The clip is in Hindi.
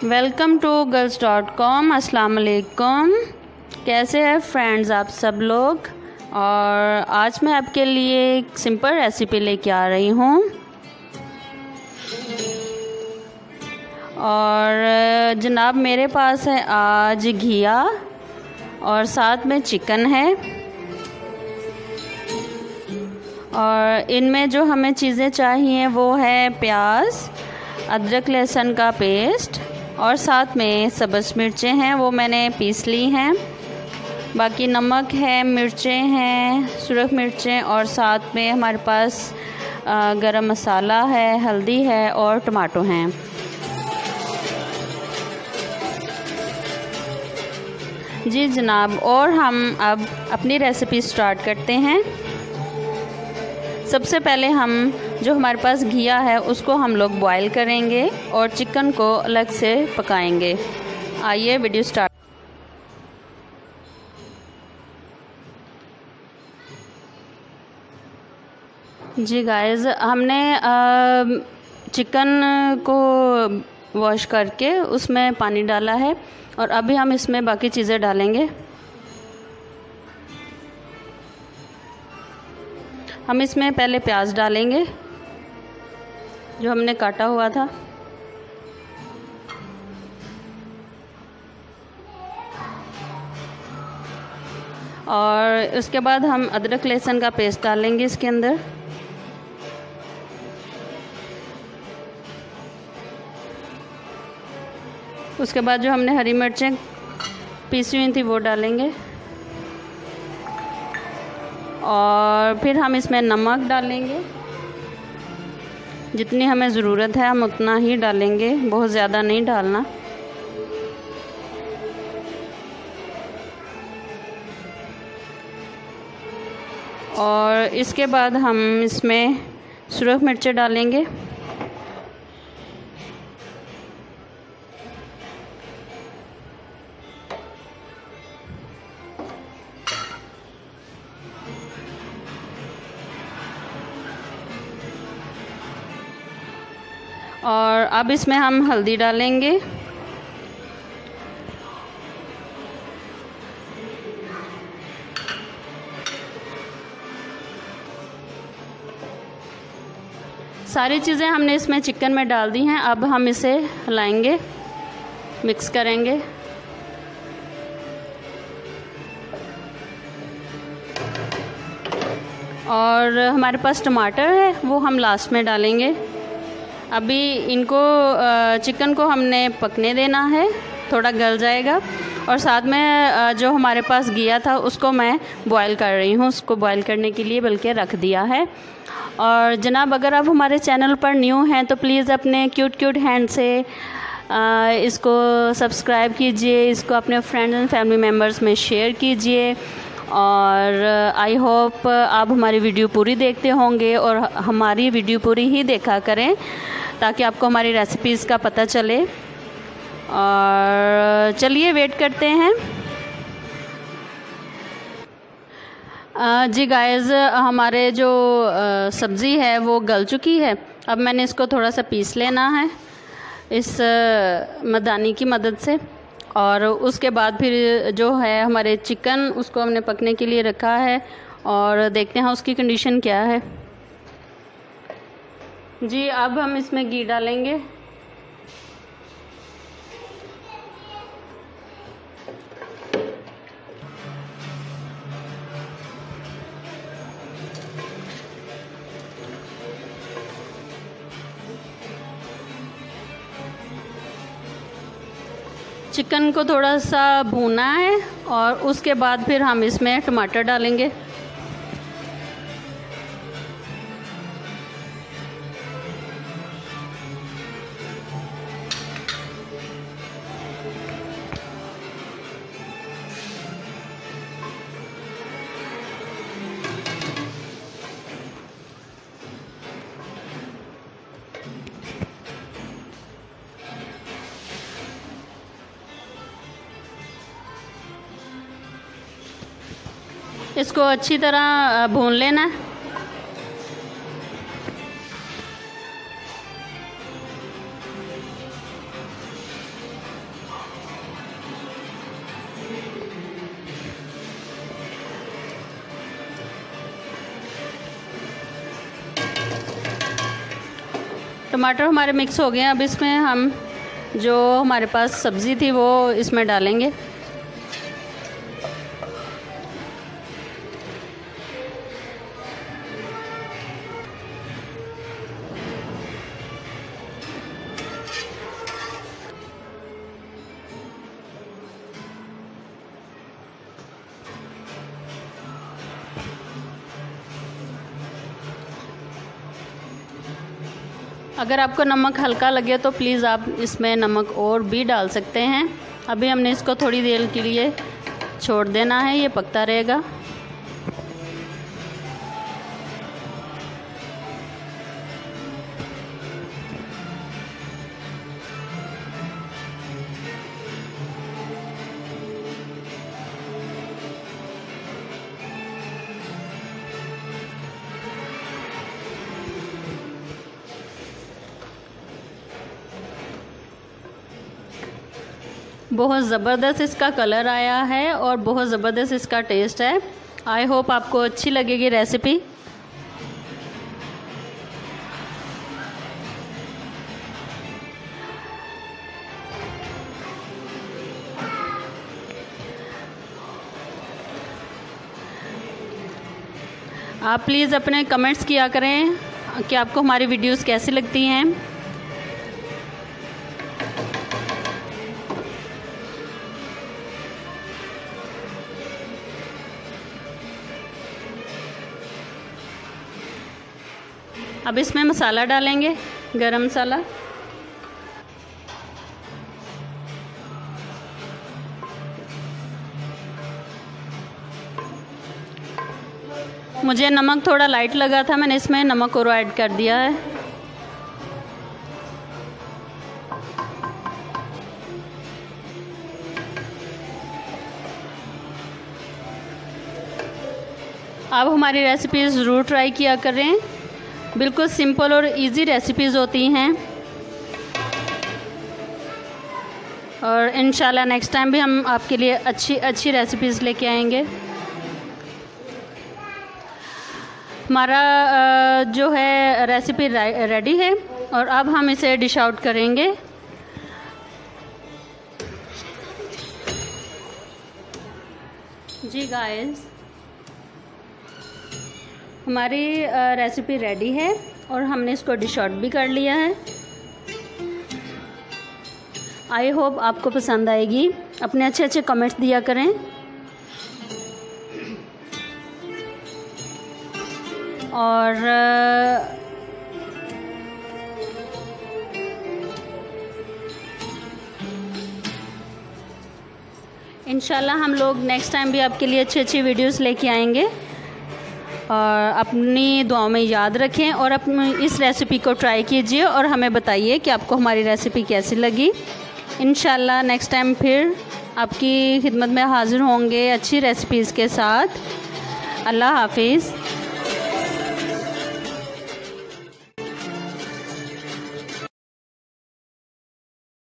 Welcome to girls.com। अस्सलाम वालेकुम। कैसे हैं फ्रेंड्स आप सब लोग। और आज मैं आपके लिए एक सिंपल रेसिपी लेके आ रही हूँ। और जनाब मेरे पास है आज घिया और साथ में चिकन है। और इनमें जो हमें चीज़ें चाहिए वो है प्याज, अदरक लहसुन का पेस्ट और साथ में सब्ज़ मिर्चें हैं, वो मैंने पीस ली हैं। बाकी नमक है, मिर्चें हैं, सुरख मिर्चें और साथ में हमारे पास गरम मसाला है, हल्दी है और टमाटो हैं। जी जनाब, और हम अब अपनी रेसिपी स्टार्ट करते हैं। सबसे पहले हम जो हमारे पास घिया है उसको हम लोग बॉईल करेंगे और चिकन को अलग से पकाएंगे। आइए वीडियो स्टार्ट। जी गाइस, हमने चिकन को वॉश करके उसमें पानी डाला है और अभी हम इसमें बाकी चीज़ें डालेंगे। हम इसमें पहले प्याज डालेंगे जो हमने काटा हुआ था। और उसके बाद हम अदरक लहसुन का पेस्ट डालेंगे इसके अंदर। उसके बाद जो हमने हरी मिर्चें पीसी हुई थी वो डालेंगे। और फिर हम इसमें नमक डालेंगे, जितनी हमें ज़रूरत है हम उतना ही डालेंगे, बहुत ज़्यादा नहीं डालना। और इसके बाद हम इसमें सुरख मिर्चें डालेंगे। और अब इसमें हम हल्दी डालेंगे। सारी चीज़ें हमने इसमें चिकन में डाल दी हैं। अब हम इसे हिलाएंगे, मिक्स करेंगे। और हमारे पास टमाटर है वो हम लास्ट में डालेंगे। अभी इनको चिकन को हमने पकने देना है, थोड़ा गल जाएगा। और साथ में जो हमारे पास घिया था उसको मैं बॉईल कर रही हूँ, उसको बॉईल करने के लिए बल्कि रख दिया है। और जनाब अगर आप हमारे चैनल पर न्यू हैं तो प्लीज़ अपने क्यूट हैंड से इसको सब्सक्राइब कीजिए, इसको अपने फ्रेंड्स एंड फैमिली मेम्बर्स में शेयर कीजिए। और आई होप आप हमारी वीडियो पूरी देखते होंगे और हमारी वीडियो पूरी ही देखा करें ताकि आपको हमारी रेसिपीज़ का पता चले। और चलिए वेट करते हैं। जी गाइस, हमारे जो सब्ज़ी है वो गल चुकी है। अब मैंने इसको थोड़ा सा पीस लेना है इस मदानी की मदद से। और उसके बाद फिर जो है हमारे चिकन उसको हमने पकने के लिए रखा है और देखते हैं उसकी कंडीशन क्या है। जी अब हम इसमें घी डालेंगे। चिकन को थोड़ा सा भूनना है और उसके बाद फिर हम इसमें टमाटर डालेंगे। इसको अच्छी तरह भून लेना है। टमाटर हमारे मिक्स हो गए हैं। अब इसमें हम जो हमारे पास सब्ज़ी थी वो इसमें डालेंगे। अगर आपको नमक हल्का लगे तो प्लीज़ आप इसमें नमक और भी डाल सकते हैं। अभी हमने इसको थोड़ी देर के लिए छोड़ देना है, ये पकता रहेगा। बहुत ज़बरदस्त इसका कलर आया है और बहुत ज़बरदस्त इसका टेस्ट है। आई होप आपको अच्छी लगेगी रेसिपी। आप प्लीज़ अपने कमेंट्स किया करें कि आपको हमारी वीडियोस कैसी लगती हैं। अब इसमें मसाला डालेंगे, गरम मसाला। मुझे नमक थोड़ा लाइट लगा था, मैंने इसमें नमक और ऐड कर दिया है। आप हमारी रेसिपी ज़रूर ट्राई किया करें। बिल्कुल सिंपल और इजी रेसिपीज़ होती हैं और इंशाल्लाह नेक्स्ट टाइम भी हम आपके लिए अच्छी रेसिपीज़ लेके आएंगे। हमारा जो है रेसिपी रेडी है और अब हम इसे डिश आउट करेंगे। जी गाइस, हमारी रेसिपी रेडी है और हमने इसको डिश आउट भी कर लिया है। आई होप आपको पसंद आएगी। अपने अच्छे कमेंट्स दिया करें। और इंशाल्लाह हम लोग नेक्स्ट टाइम भी आपके लिए अच्छी वीडियोस लेके आएंगे। और अपनी दुआओं में याद रखें और अपनी इस रेसिपी को ट्राई कीजिए और हमें बताइए कि आपको हमारी रेसिपी कैसी लगी। इंशाल्लाह नेक्स्ट टाइम फिर आपकी खिदमत में हाज़िर होंगे अच्छी रेसिपीज़ के साथ। अल्लाह हाफिज़।